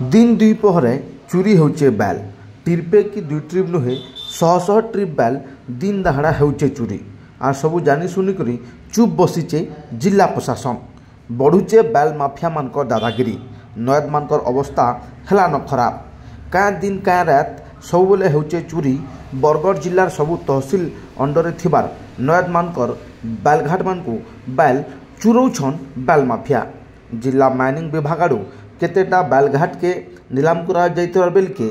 दिन दुई पहरे चोरी होचे बैल ट्रिपे कि दुई ट्रिप नुहे शह शह ट्रिप बैल दिन दहाड़ा होचे चोरी आ सबू जानी शुनिक चुप बसीचे जिला प्रशासन बढ़ुचे बैल माफिया मानकर दादागिरी नयद मानकर अवस्था है न खराब क्या दिन क्या रात सब बेले होचे चोरी बरगढ़ जिलार सबू तहसिल अंडर थिबार नयद मानकर बैलघाट मान को बैल चुरौछन बैल माफिया जिला माइनिंग विभाग आड़ू केतेटा बैलघाट के नीलाम कर बेल के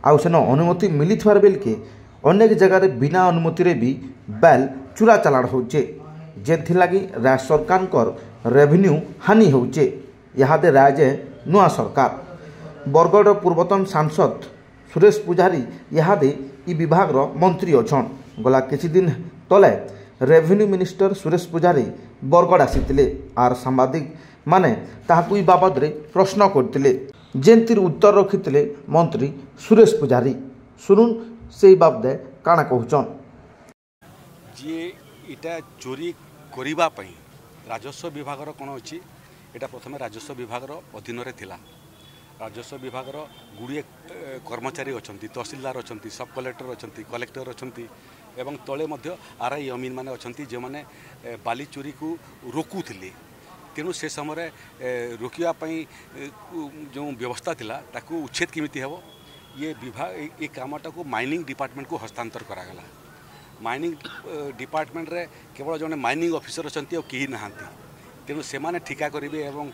आउ सेन अनुमति मिली बेल के अनेक जगह बिना अनुमति रे भी बैल चुरा चलाण होचे जेथिलागी राज्य सरकार रेवेन्यू हानि होचे यादे राजे नुआ सरकार बरगढ़ पूर्वतन सांसद सुरेश पुजारी यादे इ विभाग मंत्री अछन गला किछि दिन तले रेवेन्यू मिनिस्टर सुरेश पुजारी बरगढ़ आसीतिले आर सांबादिक माने ताहाकु बाबद रे प्रश्न करतिले जेंतिर उत्तर रखितिले मंत्री सुरेश पुजारी सुनुन से बाबदे काना कहउचन जे इटा चोरी करिबा पई राजस्व विभाग रो कोन अछि एटा प्रथमे राजस्व विभाग रो अधीन रे थिला राजस्व विभाग रो गुड़िए कर्मचारी अछंती तहसीलदार अछंती सब कलेक्टर अछंती कलेक्टर अछंती एवं तले मध्य आरआई अमीन माने अछंती जे माने बाली चोरी को रोकुथिले तेणु से समय रोकिया जो व्यवस्था थिला ताकू उच्छेद केमिति हेबो ये विभाग ये कामटा को माइनिंग डिपार्टमेंट को हस्तांतर करागला माइनिंग डिपार्टमेंट रे केवल जने माइनिंग ऑफिसर अछंती केही नहांती तेणु से माने ठिका करिवे एवं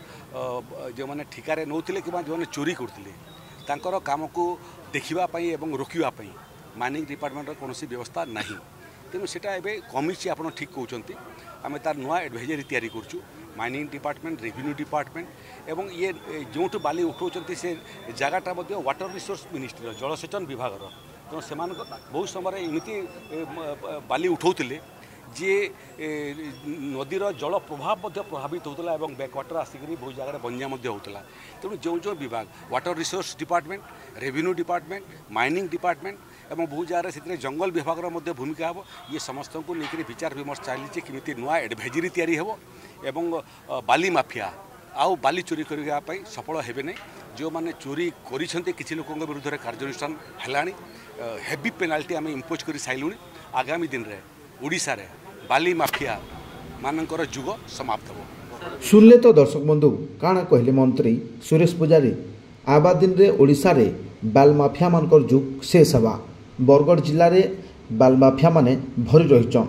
जो माने ठिकारे नौथिले कि जो चोरी करथिले तांकर काम को देखिबा पई एवं रोकिबा पई माइनिंग डिपार्टमेंट रो कोनोसी व्यवस्था नाही तेणु सेटा एबे कमिछि आपण ठीक कहउचंती आमे तार नुआ एडवाइजरी तैयारी करछु माइनिंग डिपार्टमेंट रेवेन्यू डिपार्टमेंट एवं ये जो बाली उठाउचंती से जगटा वाटर रिसोर्स मिनिस्ट्री जलसेचन विभाग तेणु से बहुत समय एमती बाली उठाउतिले जे नदीर जल प्रभाव प्रभावित होता है बैकवाटर आसिक बहुत जगह बंजा होता तेणु जो जो विभाग water resource department revenue department mining department एवं बहुत जगह से जंगल विभाग भूमिका हे ये समस्त को लेकर विचार विमर्श चली किमिति नुआ एडवाइजरी तैयारी हेबो एवं बाली माफिया आउ बाली चोरी करने सफल हेबे नहीं जो माने चोरी करिसेंते किछि लोकों विरुद्ध रे कार्यानुष्ठान हेलानी हेवी पेनाल्टी आम इम्पोज कर साइलुनी आगामी दिन रे ओडिशा रे बाली माफिया मानकर जुग समाप्त हो सुनले तो दर्शक बंधु काना कहले मंत्री सुरेश पुजारी आबा दिन रे ओडिशा रे बाल माफिया मानकर जुग शेष हवा बरगढ़ जिल्ला रे बाल माफिया माने भरी रहिचन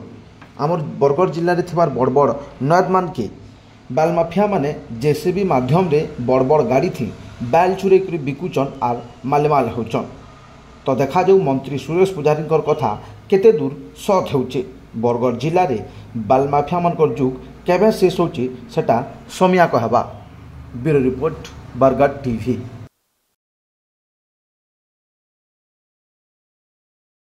आमर बरगढ़ जिल्ला रे थिबार बड़ बड़ नयद मान के बाल माफिया माने जेसीबी माध्यम रे बड़ बड़ गाड़ी थी बैल चुरे कर बिकुचन आर मालमाल होचन तो देखा जाऊ मंत्री सुरेश पुजारी कथा केते दूर सत होचे बरगढ़ जिले में बाल माफिया मानकर जुग केबे शेष होचे सेटा समिया कहबा ब्यूरो रिपोर्ट बरगढ़ टीवी।